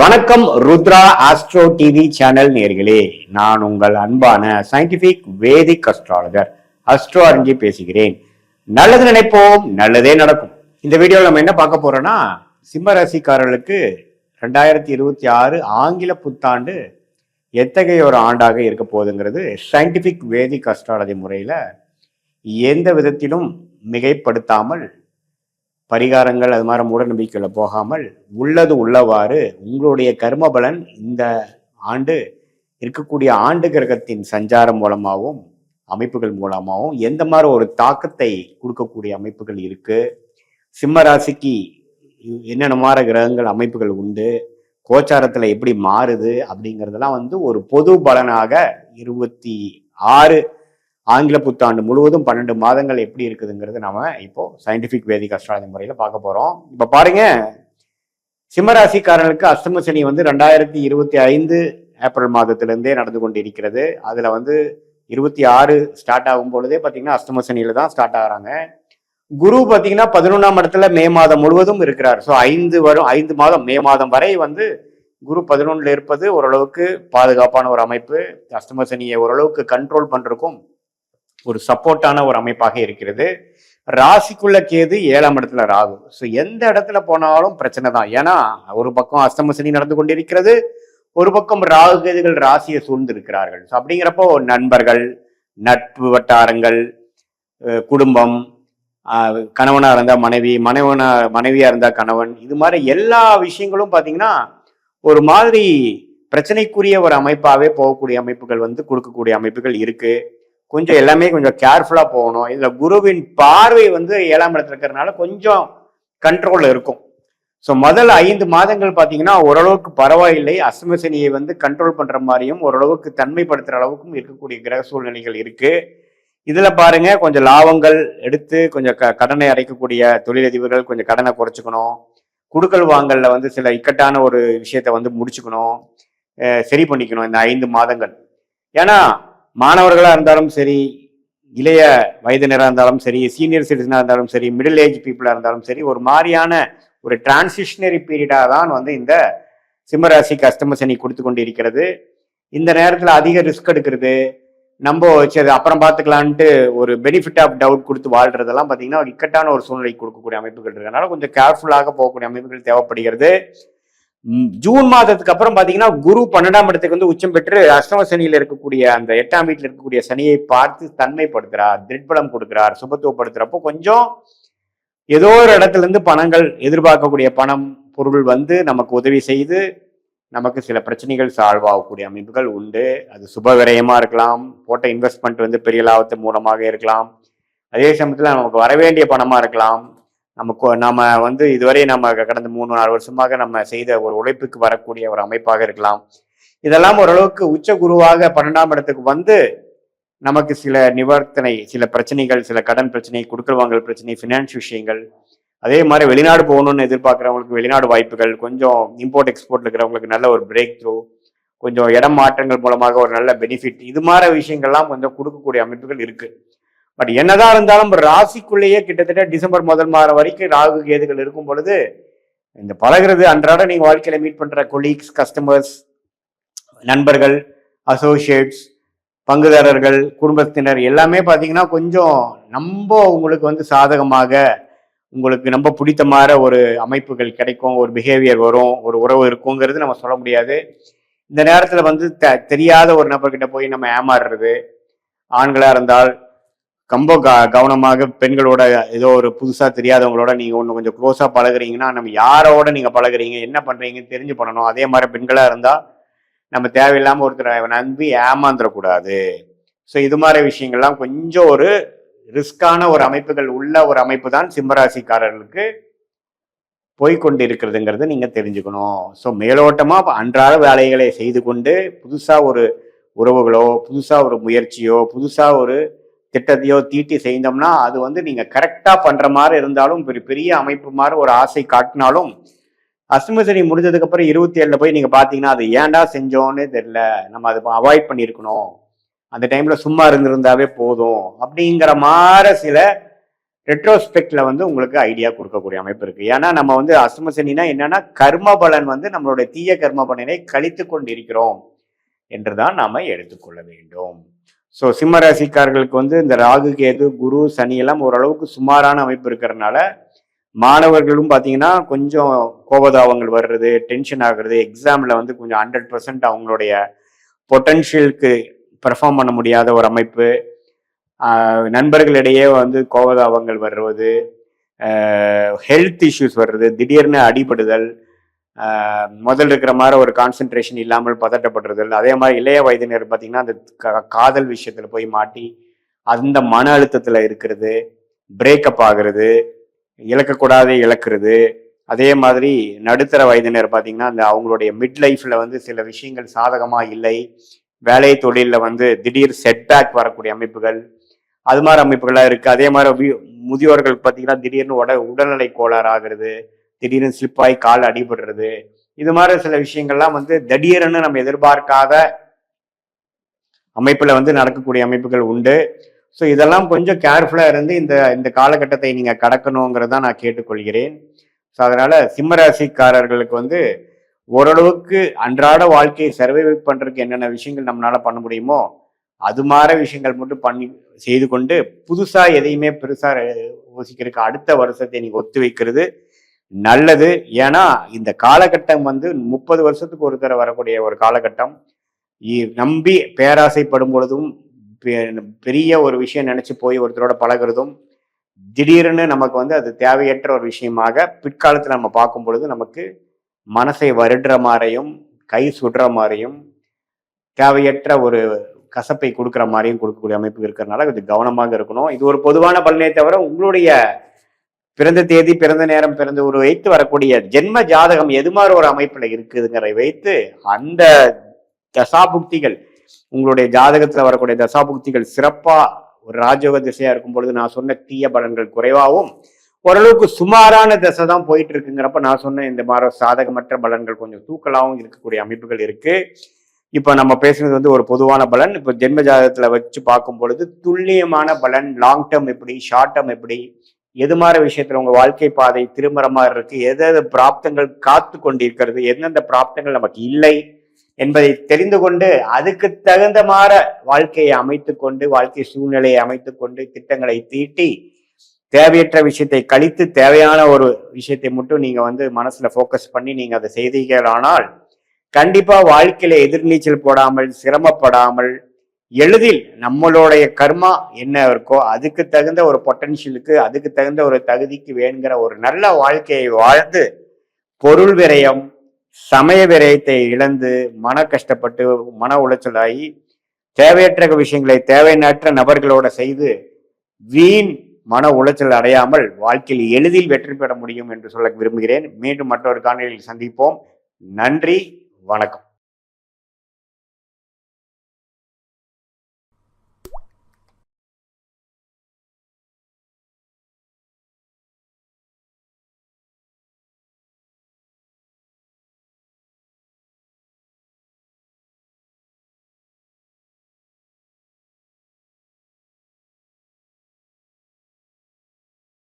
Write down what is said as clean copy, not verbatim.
வணக்கம் Rudra astro TV channel நேர்களே, நான் உங்கள் அன்பான சயின்டிபிக் வேதிக் அஸ்ட்ராலஜர் அஸ்ட்ரோ அறிஞ்சி பேசுகிறேன். நல்லது நினைப்போம், நல்லதே நடக்கும். இந்த வீடியோவில் நம்ம என்ன பார்க்க போறோம்னா, சிம்ம ராசிக்காரர்களுக்கு 2026 ஆங்கில புத்தாண்டு எத்தகைய ஒரு ஆண்டாக இருக்க போகுதுங்கிறது சயின்டிபிக் வேதிக் அஸ்ட்ராலஜி முறையில் எந்த விதத்திலும் மிகைப்படுத்தாமல், பரிகாரங்கள் அது மாதிரி மூட நம்பிக்கைகளை போகாமல் உள்ளது உள்ளவாறு உங்களுடைய கர்ம பலன் இந்த ஆண்டு இருக்கக்கூடிய ஆண்டு கிரகத்தின் சஞ்சாரம் மூலமாகவும் அமைப்புகள் மூலமாகவும் எந்த மாதிரி ஒரு தாக்கத்தை கொடுக்கக்கூடிய அமைப்புகள் இருக்கு, சிம்ம ராசிக்கு என்னென்ன மாதிரி கிரகங்கள் அமைப்புகள் உண்டு, கோச்சாரத்துல எப்படி மாறுது அப்படிங்கிறதெல்லாம் ஒரு பொது பலனாக 26 ஆங்கில புத்தாண்டு முழுவதும் 12 மாதங்கள் எப்படி இருக்குதுங்கிறது நாம இப்போ சயின்டிபிக் வேதிக் அஸ்ட்ராலஜி முறையில பார்க்க போறோம். இப்ப பாருங்க, சிம்மராசிக்காரர்களுக்கு அஷ்டம சனி 2025 ஏப்ரல் மாதத்திலிருந்தே நடந்து கொண்டு இருக்கிறது. அதுல 26 ஸ்டார்ட் ஆகும் பொழுதே பாத்தீங்கன்னா அஷ்டம சனியில தான் ஸ்டார்ட் ஆகுறாங்க. குரு பாத்தீங்கன்னா 11ஆம் இடத்துல மே மாதம் முழுவதும் இருக்கிறார். ஸோ 5 மாதம் மே மாதம் வரை குரு 11ல இருப்பது ஓரளவுக்கு பாதுகாப்பான ஒரு அமைப்பு. அஷ்டம சனியை ஓரளவுக்கு கண்ட்ரோல் பண்றதுக்கும் ஒரு சப்போர்ட்டான ஒரு அமைப்பாக இருக்கிறது. ராசிக்குள்ள கேது 7ஆம் இடத்துல ராகு. ஸோ எந்த இடத்துல போனாலும் பிரச்சனை தான். ஏன்னா ஒரு பக்கம் அஷ்டம சனி நடந்து கொண்டிருக்கிறது, ஒரு பக்கம் ராகு கேதுகள் ராசியை சூழ்ந்து இருக்கிறார்கள். ஸோ அப்படிங்கிறப்போ நண்பர்கள், நட்பு வட்டாரங்கள், குடும்பம், கணவனா இருந்தா மனைவி, மனைவியா இருந்தா கணவன், இது மாதிரி எல்லா விஷயங்களும் பாத்தீங்கன்னா ஒரு மாதிரி பிரச்சனைக்குரிய ஒரு அமைப்பாவே போகக்கூடிய அமைப்புகள் கொடுக்கக்கூடிய அமைப்புகள் இருக்கு. கொஞ்சம் எல்லாமே கொஞ்சம் கேர்ஃபுல்லா போகணும். இதுல குருவின் பார்வை 7ஆம் இடத்துல இருக்கிறதுனால கொஞ்சம் கண்ட்ரோல்ல இருக்கும். ஸோ முதல் 5 மாதங்கள் பாத்தீங்கன்னா ஓரளவுக்கு பரவாயில்லை. அஷ்டம சனியை கண்ட்ரோல் பண்ற மாதிரியும் ஓரளவுக்கு தன்மைப்படுத்துற அளவுக்கும் இருக்கக்கூடிய கிரக சூழ்நிலைகள் இருக்கு. இதுல பாருங்க, கொஞ்சம் லாபங்கள் எடுத்து கொஞ்சம் கடனை அடைக்கக்கூடிய தொழிலதிபர்கள் கொஞ்சம் கடனை குறைச்சிக்கணும். குடுக்கல் வாங்கல்ல சில இக்கட்டான ஒரு விஷயத்த முடிச்சுக்கணும், சரி பண்ணிக்கணும் இந்த 5 மாதங்கள். ஏன்னா மாணவர்களா இருந்தாலும் சரி, இளைய வயதினராக இருந்தாலும் சரி, சீனியர் சிட்டிசனா இருந்தாலும் சரி, மிடில் ஏஜ் பீப்புளா இருந்தாலும் சரி, ஒரு மாதிரியான ஒரு டிரான்சிஷனரி பீரியடா தான் இந்த சிம்மராசிக்கு அஷ்டம சனி கொடுத்து கொண்டு இருக்கிறது. இந்த நேரத்துல அதிக ரிஸ்க் எடுக்கிறது, நம்ம சரி அப்புறம் பார்த்துக்கலான்ட்டு ஒரு பெனிஃபிட் ஆஃப் டவுட் கொடுத்து வாழ்றதெல்லாம் பார்த்தீங்கன்னா ஒரு இக்கட்டான ஒரு சூழ்நிலை கொடுக்கக்கூடிய அமைப்புகள் இருக்கனால கொஞ்சம் கேர்ஃபுல்லாக போகக்கூடிய அமைப்புகள் தேவைப்படுகிறது. ஜூன் மாதத்துக்கு அப்புறம் பாத்தீங்கன்னா குரு 12ஆம் இடத்துக்கு உச்சம் பெற்று அஷ்டம சனியில இருக்கக்கூடிய அந்த 8ஆம் வீட்டில் இருக்கக்கூடிய சனியை பார்த்து தன்மைப்படுத்துறார், திட்பலம் கொடுக்கிறார், சுபத்துவப்படுத்துறப்போ கொஞ்சம் ஏதோ ஒரு இடத்துல இருந்து பணங்கள், எதிர்பார்க்கக்கூடிய பணம் பொருள் நமக்கு உதவி செய்து நமக்கு சில பிரச்சனைகள் சால்வ் ஆகக்கூடிய அமைப்புகள் உண்டு. அது சுப விரயமா இருக்கலாம், போட்ட இன்வெஸ்ட்மெண்ட் பெரிய லாபத்து மூலமாக இருக்கலாம், அதே சமயத்துல நமக்கு வரவேண்டிய பணமா இருக்கலாம், நாம இதுவரை நம்ம கடந்த 3-4 வருஷமாக நம்ம செய்த ஒரு உழைப்புக்கு வரக்கூடிய ஒரு அமைப்பாக இருக்கலாம். இதெல்லாம் ஓரளவுக்கு உச்ச குருவாக 12ஆம் இடத்துக்கு நமக்கு சில நிவர்த்தனை, சில பிரச்சனைகள், சில கடன் பிரச்சனை, குடுக்கல் வாங்கல் பிரச்சனை, ஃபினான்ஸ் விஷயங்கள், அதே மாதிரி வெளிநாடு போகணும்னு எதிர்பார்க்குறவங்களுக்கு வெளிநாடு வாய்ப்புகள், கொஞ்சம் இம்போர்ட் எக்ஸ்போர்ட்ல இருக்கிறவங்களுக்கு நல்ல ஒரு பிரேக் த்ரூ, கொஞ்சம் இடம் மாற்றங்கள் மூலமாக ஒரு நல்ல பெனிஃபிட், இது மாதிரி விஷயங்கள்லாம் கொஞ்சம் கொடுக்கக்கூடிய அமைப்புகள் இருக்கு. பட் என்னதான் இருந்தாலும் ராசிக்குள்ளேயே கிட்டத்தட்ட டிசம்பர் முதல் மாதம் வரைக்கும் ராகு கேதுகள் இருக்கும் பொழுது இந்த பழகிறது அன்றாட நீங்க வாழ்க்கையில மீட் பண்ற கொலீக்ஸ், கஸ்டமர்ஸ், நண்பர்கள், அசோசியேட்ஸ், பங்குதாரர்கள், குடும்பத்தினர் எல்லாமே பாத்தீங்கன்னா கொஞ்சம் உங்களுக்கு சாதகமாக, உங்களுக்கு ரொம்ப பிடித்த மாதிரி ஒரு அமைப்புகள் கிடைக்கும், ஒரு பிஹேவியர் வரும், ஒரு உறவு இருக்குங்கிறது நம்ம சொல்ல முடியாது. இந்த நேரத்துல தெரியாத ஒரு நபர்கிட்ட போய் நம்ம ஏமாறுறது, ஆண்களா இருந்தால் ரொம்ப கவனமாக பெண்களோட ஏதோ ஒரு புதுசா தெரியாதவங்களோட நீங்க கொஞ்சம் க்ளோஸா பழகுறீங்கன்னா நம்ம யாரோட நீங்க பழகுறீங்க, என்ன பண்றீங்கன்னு தெரிஞ்சு பண்ணணும். அதே மாதிரி பெண்களா இருந்தா நம்ம தேவையில்லாம ஒருத்தரை நம்பி ஏமாந்துடக்கூடாது. ஸோ இது மாதிரி விஷயங்கள்லாம் கொஞ்சம் ஒரு ரிஸ்கான ஒரு அமைப்புகள் உள்ள ஒரு அமைப்பு தான் சிம்மராசிக்காரர்களுக்கு போய்கொண்டு இருக்கிறதுங்கிறது நீங்க தெரிஞ்சுக்கணும். ஸோ மேலோட்டமா அன்றாட வேலைகளை செய்து கொண்டு புதுசா ஒரு உறவுகளோ, புதுசா ஒரு முயற்சியோ, புதுசா ஒரு திட்டத்தையோ தீட்டி செய்தோம்னா அது நீங்க கரெக்டா பண்ற மாதிரி இருந்தாலும் பெரிய அமைப்பு மாதிரி ஒரு ஆசை காட்டினாலும் அஷ்டம சனி முடிஞ்சதுக்கு அப்புறம் 27ல போய் நீங்க பாத்தீங்கன்னா அது ஏன்டா செஞ்சோன்னு தெரியல, நம்ம அதை அவாய்ட் பண்ணியிருக்கணும், அந்த டைம்ல சும்மா இருந்திருந்தாவே போதும் அப்படிங்கிற மாதிரி சில ரெட்ரோஸ்பெக்ட்ல வந்து உங்களுக்கு ஐடியா கொடுக்கக்கூடிய அமைப்பு இருக்கு. ஏன்னா நம்ம வந்து அஷ்டம சனினா என்னன்னா கர்ம பலன் வந்து நம்மளுடைய தீய கர்ம பலனை கழித்து கொண்டிருக்கிறோம் என்றுதான் நாம எடுத்துக்கொள்ள வேண்டும். ஸோ சிம்ம ராசிக்காரர்களுக்கு வந்து இந்த ராகு கேது குரு சனி எல்லாம் ஓரளவுக்கு சுமாரான அமைப்பு இருக்கிறதுனால மாணவர்களும் பார்த்தீங்கன்னா கொஞ்சம் கோபதாபங்கள் வர்றது, டென்ஷன் ஆகுறது, எக்ஸாமில் வந்து கொஞ்சம் 100% அவங்களுடைய பொட்டன்ஷியலுக்கு பெர்ஃபார்ம் பண்ண முடியாத ஒரு அமைப்பு, நண்பர்களிடையே வந்து கோபதாபங்கள் வருவது, ஹெல்த் இஷ்யூஸ் வர்றது, திடீர்னு அடிபடுதல், முதல் இருக்கிற மாதிரி ஒரு கான்சென்ட்ரேஷன் இல்லாமல் பதட்டப்படுறதல், அதே மாதிரி இளைய வயதினர் பார்த்தீங்கன்னா அந்த காதல் விஷயத்தில் போய் மாட்டி அந்த மன அழுத்தத்தில் இருக்கிறது, பிரேக்கப் ஆகுறது, இழக்கக்கூடாதே இழக்கிறது. அதே மாதிரி நடுத்தர வயதினர் பார்த்தீங்கன்னா அந்த அவங்களுடைய மிட் லைஃப்ல வந்து சில விஷயங்கள் சாதகமாக இல்லை, வேலை தொழிலில் வந்து திடீர் செட்பேக் வரக்கூடிய அமைப்புகள், அது மாதிரி அமைப்புகள்லாம் இருக்கு. அதே மாதிரி முதியோர்கள் பார்த்தீங்கன்னா திடீர்னு உடல்நிலை கோளாறு ஆகுறது, திடீர்னு ஸ்லிப்பாகி கால் அடிபடுறது, இது மாதிரி சில விஷயங்கள்லாம் வந்து திடீர்னு நம்ம எதிர்பார்க்காத அமைப்புல வந்து நடக்கக்கூடிய அமைப்புகள் உண்டு. ஸோ இதெல்லாம் கொஞ்சம் கேர்ஃபுல்லா இருந்து இந்த காலகட்டத்தை நீங்க கடக்கணுங்கிறத நான் கேட்டுக்கொள்கிறேன். ஸோ அதனால சிம்மராசிக்காரர்களுக்கு வந்து ஓரளவுக்கு அன்றாட வாழ்க்கையை சர்வைவ் பண்றதுக்கு என்னென்ன விஷயங்கள் நம்மளால பண்ண முடியுமோ அது மாதிரி விஷயங்கள் மட்டும் செய்து கொண்டு புதுசா எதையுமே பெருசா யோசிக்கிறதுக்கு அடுத்த வருஷத்தை நீங்க ஒத்து வைக்கிறது நல்லது. ஏன்னா இந்த காலகட்டம் வந்து 30 வருஷத்துக்கு ஒரு தடவை வரக்கூடிய ஒரு காலகட்டம். நம்பி பேராசைப்படும் பொழுதும் பெரிய ஒரு விஷயம் நினைச்சு போய் ஒருத்தரோட பழகிறதும் திடீர்னு நமக்கு வந்து அது தேவையற்ற ஒரு விஷயமாக பிற்காலத்தில் நம்ம பார்க்கும் பொழுது நமக்கு மனசை வருடுற மாதிரியும் கை சுடுற மாதிரியும் தேவையற்ற ஒரு கசப்பை கொடுக்குற மாதிரியும் கொடுக்கக்கூடிய அமைப்பு இருக்கிறதுனால கொஞ்சம் கவனமாக இருக்கணும். இது ஒரு பொதுவான பலனே தவிர உங்களுடைய பிறந்த தேதி, பிறந்த நேரம், பிறந்த ஒரு வைத்து வரக்கூடிய ஜென்ம ஜாதகம் எது மாதிரி ஒரு அமைப்புல இருக்குதுங்கிறதை வைத்து அந்த தசாபுக்திகள் உங்களுடைய ஜாதகத்துல வரக்கூடிய தசாபுக்திகள் சிறப்பா ஒரு ராஜயோக திசையா இருக்கும் பொழுது நான் சொன்ன தீய பலன்கள் குறைவாகவும் ஓரளவுக்கு சுமாரான திசை தான் போயிட்டு இருக்குங்கிறப்ப நான் சொன்ன இந்த மாதிரி சாதகமற்ற பலன்கள் கொஞ்சம் தூக்கலாகவும் இருக்கக்கூடிய அமைப்புகள் இருக்கு. இப்ப நம்ம பேசுறது வந்து ஒரு பொதுவான பலன். இப்ப ஜென்ம ஜாதகத்துல வச்சு பார்க்கும் பொழுது துல்லியமான பலன், லாங் டேர்ம் எப்படி, ஷார்ட் டேர்ம் எப்படி, எது மாதிரி விஷயத்துல உங்க வாழ்க்கை பாதை திரும்புற மாதிரி இருக்கு, எது பிராப்தங்கள் காத்து கொண்டிருக்கிறது, எந்தெந்த பிராப்தங்கள் நமக்கு இல்லை என்பதை தெரிந்து கொண்டு அதுக்கு தகுந்த மாதிரி வாழ்க்கையை அமைத்து கொண்டு, வாழ்க்கை சூழ்நிலையை அமைத்து கொண்டு, திட்டங்களை தீட்டி தேவையற்ற விஷயத்தை கழித்து தேவையான ஒரு விஷயத்தை மட்டும் நீங்க வந்து மனசுல போக்கஸ் பண்ணி நீங்க அதை செய்தீர்களானால் கண்டிப்பா வாழ்க்கையில எதிர்நீச்சல் போடாமல், சிரமப்படாமல், எளிதில் நம்மளுடைய கர்மா என்ன இருக்கோ அதுக்கு தகுந்த ஒரு பொட்டன்ஷியலுக்கு, அதுக்கு தகுந்த ஒரு தகுதிக்கு வேணுங்கிற ஒரு நல்ல வாழ்க்கையை வாழ்ந்து பொருள் விரயம், சமய விரயத்தை இழந்து மன கஷ்டப்பட்டு மன உளைச்சலாகி தேவையற்ற விஷயங்களை தேவையற்ற நபர்களோட செய்து வீண் மன உளைச்சல் அடையாமல் வாழ்க்கையில் எளிதில் வெற்றி பெற முடியும் என்று சொல்ல விரும்புகிறேன். மீண்டும் மற்றொரு காணொளியில் சந்திப்போம். நன்றி, வணக்கம்.